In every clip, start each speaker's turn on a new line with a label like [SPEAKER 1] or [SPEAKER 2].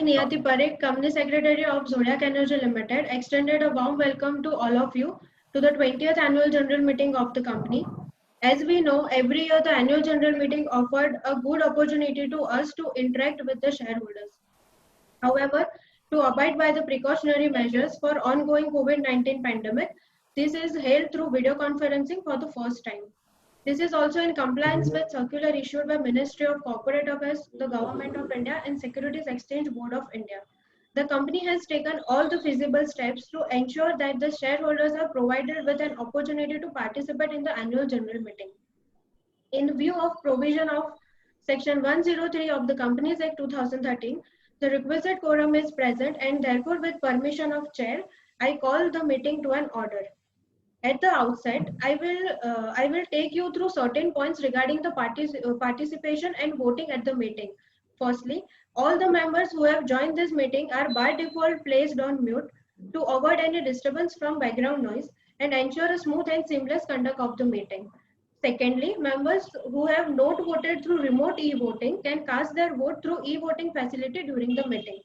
[SPEAKER 1] Niyati Parekh, Company Secretary of Zodiac Energy Limited, extended a warm welcome to all of you to the 20th Annual General Meeting of the company. As we know, every year the Annual General Meeting offered a good opportunity to us to interact with the shareholders. However, to abide by the precautionary measures for ongoing COVID-19 pandemic, this is held through video conferencing for the first time. This is also in compliance with circular issued by Ministry of Corporate Affairs, the Government of India and Securities Exchange Board of India. The company has taken all the feasible steps to ensure that the shareholders are provided with an opportunity to participate in the annual general meeting. In view of provision of Section 103 of the Companies Act 2013, the requisite quorum is present and therefore with permission of Chair, I call the meeting to an order. At the outset, I will take you through certain points regarding the participation and voting at the meeting. Firstly, all the members who have joined this meeting are by default placed on mute to avoid any disturbance from background noise and ensure a smooth and seamless conduct of the meeting. Secondly, members who have not voted through remote e-voting can cast their vote through e-voting facility during the meeting.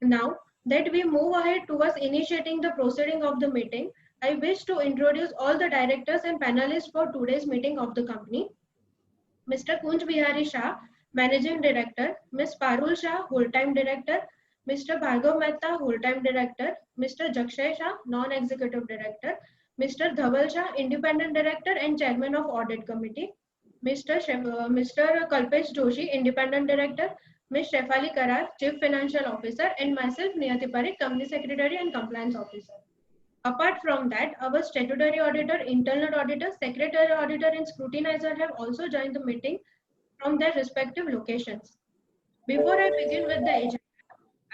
[SPEAKER 1] Now that we move ahead towards initiating the proceeding of the meeting, I wish to introduce all the directors and panelists for today's meeting of the company. Mr. Kunj Bihari Shah, Managing Director, Ms. Parul Shah, Whole-Time Director, Mr. Bhargav Mehta, Whole-Time Director, Mr. Jakshay Shah, Non-Executive Director, Mr. Dhaval Shah, Independent Director and Chairman of Audit Committee, Mr. Kalpesh Joshi, Independent Director, Ms. Shefali Karar, Chief Financial Officer, and myself, Niyati Parekh, Company Secretary and Compliance Officer. Apart from that, our statutory auditor, internal auditor, secretary auditor, and scrutinizer have also joined the meeting from their respective locations. Before I begin with the agenda,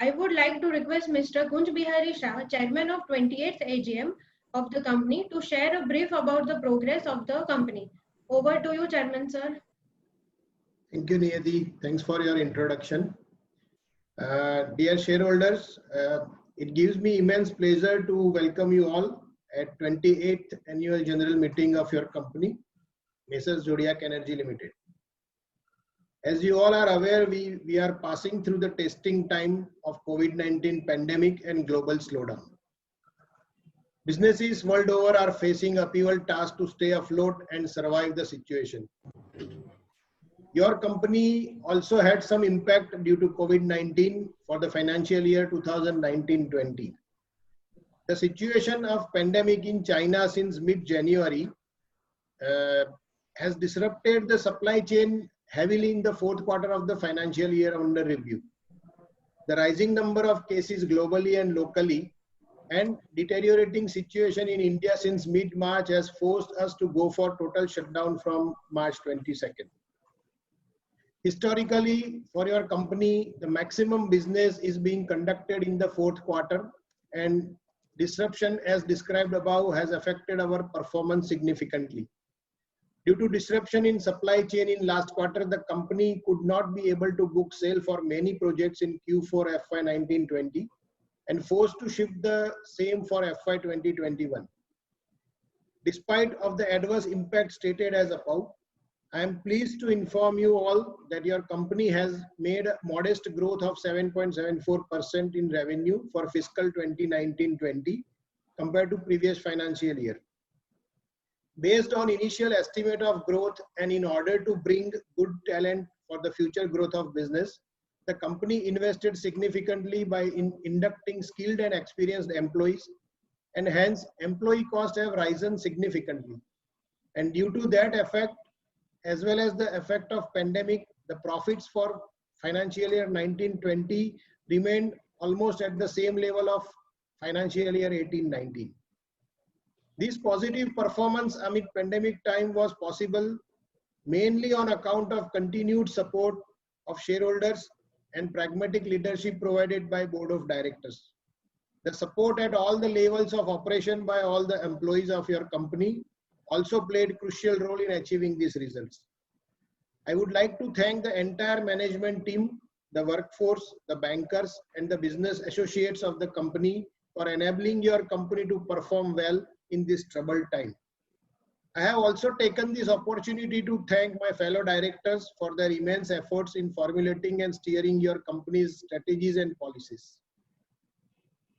[SPEAKER 1] I would like to request Mr. Kunj Bihari Shah, Chairman of 28th AGM of the company, to share a brief about the progress of the company. Over to you, Chairman, sir.
[SPEAKER 2] Thank you, Niyati. Thanks for your introduction. Dear shareholders, it gives me immense pleasure to welcome you all at 28th Annual General Meeting of your company, Messrs. Zodiac Energy Limited. As you all are aware, we are passing through the testing time of COVID-19 pandemic and global slowdown. Businesses world over are facing upheaval tasks to stay afloat and survive the situation. Your company also had some impact due to COVID-19 for the financial year 2019-20. The situation of pandemic in China since mid-January has disrupted the supply chain heavily in the fourth quarter of the financial year under review. The rising number of cases globally and locally and deteriorating situation in India since mid-March has forced us to go for total shutdown from March 22nd. Historically, for your company, the maximum business is being conducted in the fourth quarter, and disruption as described above has affected our performance significantly. Due to disruption in supply chain in last quarter, the company could not be able to book sale for many projects in Q4 FY 19-20 and forced to shift the same for FY 2021. Despite of the adverse impact stated as above, I am pleased to inform you all that your company has made a modest growth of 7.74% in revenue for fiscal 2019-20 compared to previous financial year. Based on initial estimate of growth and in order to bring good talent for the future growth of business, the company invested significantly by inducting skilled and experienced employees, and hence employee costs have risen significantly. And due to that effect, as well as the effect of pandemic, the profits for financial year 19-20 remained almost at the same level of financial year 18-19. This positive performance amid pandemic time was possible mainly on account of continued support of shareholders and pragmatic leadership provided by Board of Directors. The support at all the levels of operation by all the employees of your company also played crucial role in achieving these results. I would like to thank the entire management team, the workforce, the bankers, and the business associates of the company for enabling your company to perform well in this troubled time. I have also taken this opportunity to thank my fellow directors for their immense efforts in formulating and steering your company's strategies and policies.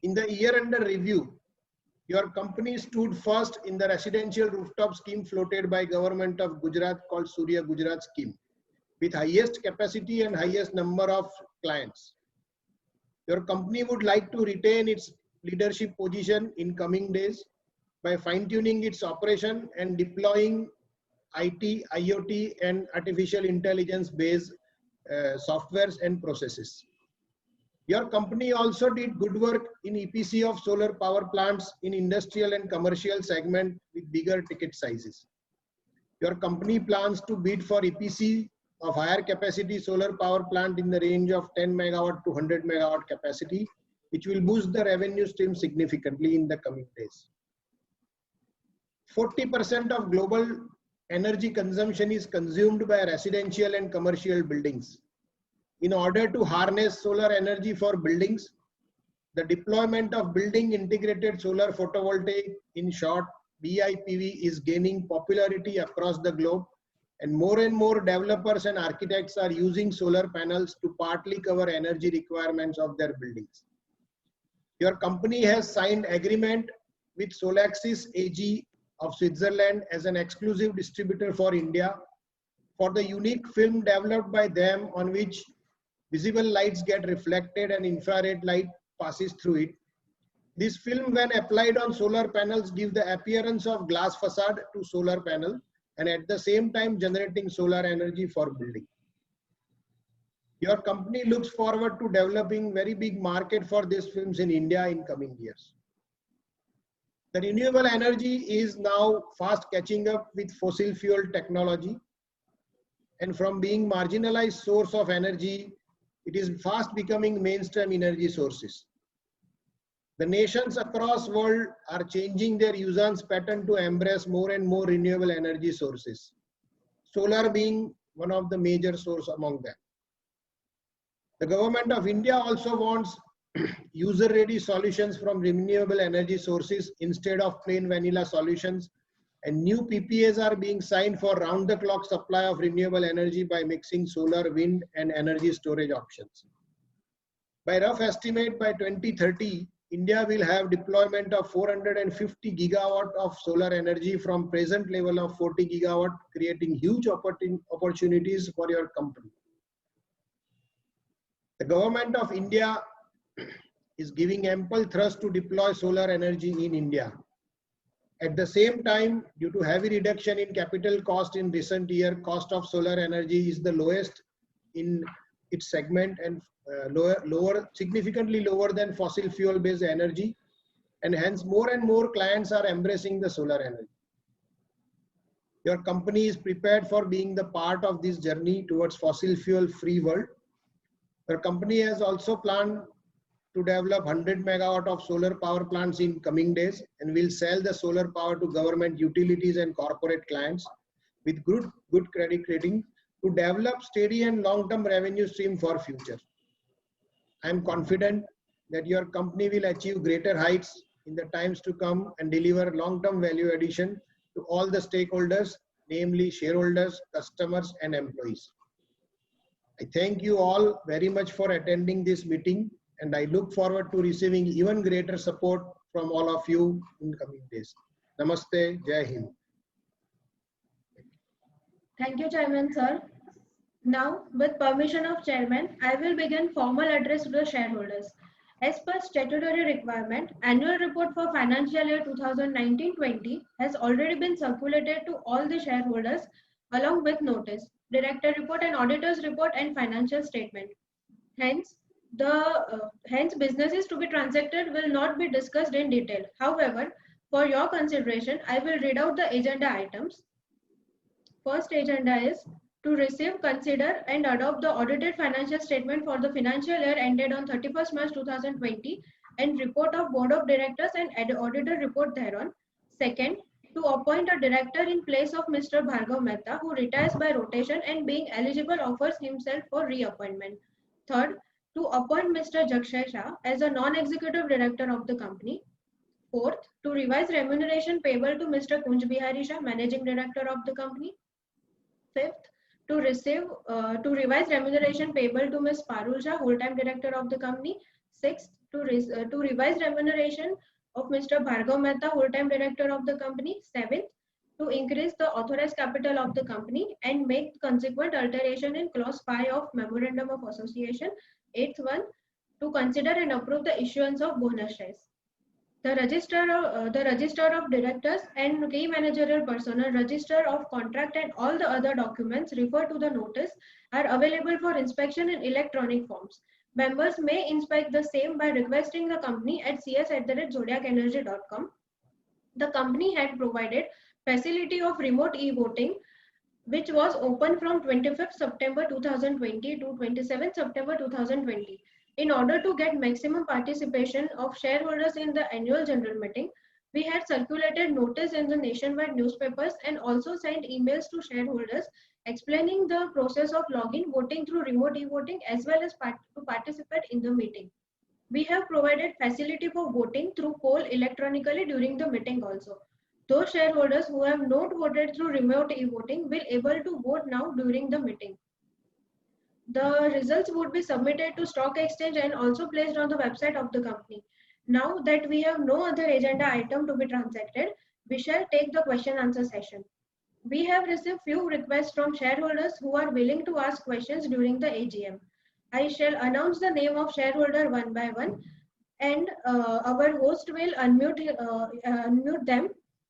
[SPEAKER 2] In the year under review, your company stood first in the residential rooftop scheme floated by Government of Gujarat called Surya Gujarat scheme, with highest capacity and highest number of clients. Your company would like to retain its leadership position in coming days by fine-tuning its operation and deploying IT, IoT, and artificial intelligence-based softwares and processes. Your company also did good work in EPC of solar power plants in industrial and commercial segment with bigger ticket sizes. Your company plans to bid for EPC of higher capacity solar power plant in the range of 10 megawatt to 100 megawatt capacity, which will boost the revenue stream significantly in the coming days. 40% of global energy consumption is consumed by residential and commercial buildings. In order to harness solar energy for buildings, the deployment of building integrated solar photovoltaic, in short, BIPV, is gaining popularity across the globe, and more developers and architects are using solar panels to partly cover energy requirements of their buildings. Your company has signed agreement with Solaxis AG of Switzerland as an exclusive distributor for India for the unique film developed by them on which visible lights get reflected and infrared light passes through it. This film, when applied on solar panels, gives the appearance of glass facade to solar panel and at the same time generating solar energy for building. Your company looks forward to developing very big market for these films in India in coming years. The renewable energy is now fast catching up with fossil fuel technology, and from being marginalized source of energy, it is fast becoming mainstream energy sources. The nations across world are changing their usance pattern to embrace more and more renewable energy sources, solar being one of the major sources among them. The government of India also wants user-ready solutions from renewable energy sources instead of plain vanilla solutions, and new PPAs are being signed for round-the-clock supply of renewable energy by mixing solar, wind, and energy storage options. By rough estimate, by 2030, India will have deployment of 450 gigawatt of solar energy from present level of 40 gigawatt, creating huge opportunities for your company. The government of India is giving ample thrust to deploy solar energy in India. At the same time, due to heavy reduction in capital cost in recent year, cost of solar energy is the lowest in its segment and significantly lower than fossil fuel based energy, and hence more and more clients are embracing the solar energy. Your company is prepared for being the part of this journey towards fossil fuel free world. Your company has also planned to develop 100 megawatt of solar power plants in coming days and will sell the solar power to government utilities and corporate clients with good credit rating to develop steady and long-term revenue stream for future. I am confident that your company will achieve greater heights in the times to come and deliver long-term value addition to all the stakeholders, namely shareholders, customers, and employees. I thank you all very much for attending this meeting, and I look forward to receiving even greater support from all of you in coming days. Namaste, Jai Hind.
[SPEAKER 1] Thank you, Chairman, sir. Now, with permission of Chairman, I will begin formal address to the shareholders. As per statutory requirement, annual report for financial year 2019-20 has already been circulated to all the shareholders along with notice, director report and auditor's report and financial statement. Hence, businesses to be transacted will not be discussed in detail. However, for your consideration, I will read out the agenda items. First agenda is to receive, consider and adopt the audited financial statement for the financial year ended on 31st March 2020 and report of Board of Directors and auditor report thereon. Second, to appoint a director in place of Mr. Bhargav Mehta, who retires by rotation and being eligible offers himself for reappointment. Third, to appoint Mr. Jakshay Shah as a non-executive director of the company. Fourth, to revise remuneration payable to Mr. Kunj Bihari Shah, Managing Director of the company. Fifth, to revise remuneration payable to Ms. Parul Shah, Whole-time Director of the company. Sixth, to revise remuneration of Mr. Bhargav Mehta, Whole-time Director of the company. Seventh, to increase the authorized capital of the company and make consequent alteration in clause 5 of Memorandum of Association. Eighth one, to consider and approve the issuance of bonus shares. The register of directors and key managerial personnel, register of contract and all the other documents referred to the notice are available for inspection in electronic forms. Members may inspect the same by requesting the company at cs@zodiacenergy.com. The company had provided facility of remote e-voting, which was open from 25th September 2020 to 27th September 2020. In order to get maximum participation of shareholders in the annual general meeting, we had circulated notice in the nationwide newspapers and also sent emails to shareholders explaining the process of login, voting through remote e-voting as well as to participate in the meeting. We have provided facility for voting through poll electronically during the meeting also. Those shareholders who have not voted through remote e-voting will able to vote now during the meeting. The results would be submitted to stock exchange and also placed on the website of the company. Now that we have no other agenda item to be transacted, we shall take the question answer session. We have received few requests from shareholders who are willing to ask questions during the AGM. I shall announce the name of shareholder one by one, and our host will unmute them.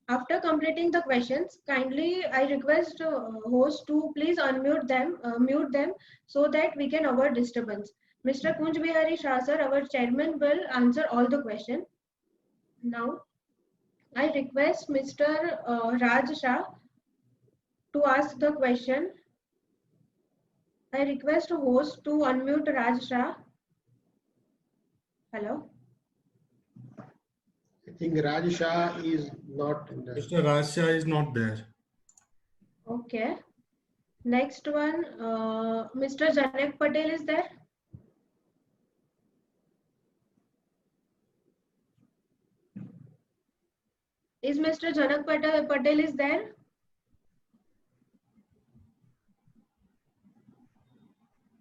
[SPEAKER 1] After completing the questions, kindly I request host to please mute them so that we can avoid disturbance. Mr. Kunj Bihari Shah sir, our chairman, will answer all the questions. Now, I request Mr. Raj Shah to ask the question. I request host to unmute Raj Shah. Hello.
[SPEAKER 2] I think Raj Shah is not in the...
[SPEAKER 3] Mr. Raj Shah is not there.
[SPEAKER 1] Okay. Next one, Mr. Janak Patel is there? Is Mr. Janak Patel is there?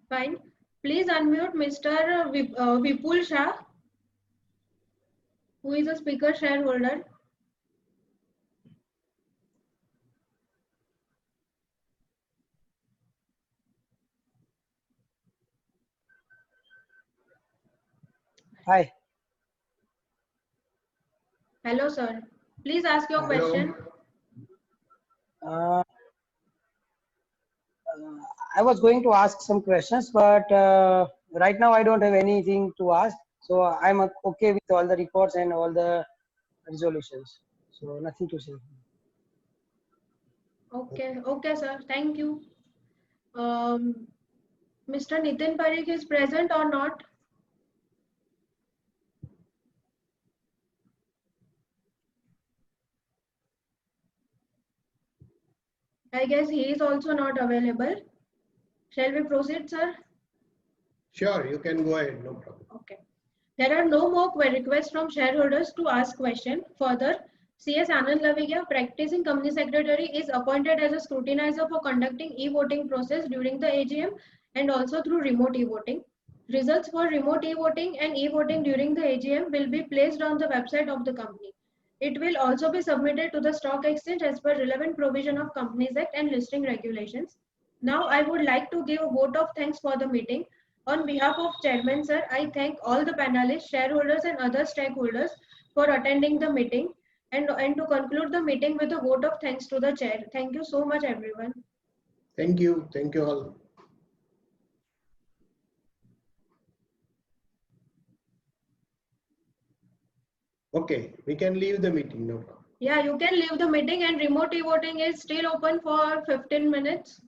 [SPEAKER 1] Fine. Please unmute Mr. Vipul Shah, who is a speaker shareholder.
[SPEAKER 4] Hi.
[SPEAKER 1] Hello, sir. Please ask your
[SPEAKER 2] Hello.
[SPEAKER 1] question.
[SPEAKER 4] I was going to ask some questions, but right now I don't have anything to ask. So I'm okay with all the reports and all the resolutions. So nothing to say.
[SPEAKER 1] Okay, okay, sir. Thank you. Mr. Nitin Parikh is present or not? I guess he is also not available. Shall we proceed, sir?
[SPEAKER 2] Sure, you can go ahead, no problem.
[SPEAKER 1] Okay. There are no more requests from shareholders to ask questions. Further, CS Anand Lavigia, practicing company secretary, is appointed as a scrutinizer for conducting e-voting process during the AGM and also through remote e-voting. Results for remote e-voting and e-voting during the AGM will be placed on the website of the company. It will also be submitted to the stock exchange as per relevant provision of Companies Act and listing regulations. Now, I would like to give a vote of thanks for the meeting. On behalf of Chairman Sir, I thank all the panelists, shareholders and other stakeholders for attending the meeting and to conclude the meeting with a vote of thanks to the Chair. Thank you so much, everyone.
[SPEAKER 2] Thank you. Thank you all. Okay, we can leave the meeting, no problem.
[SPEAKER 1] Yeah, you can leave the meeting and remote e-voting is still open for 15 minutes.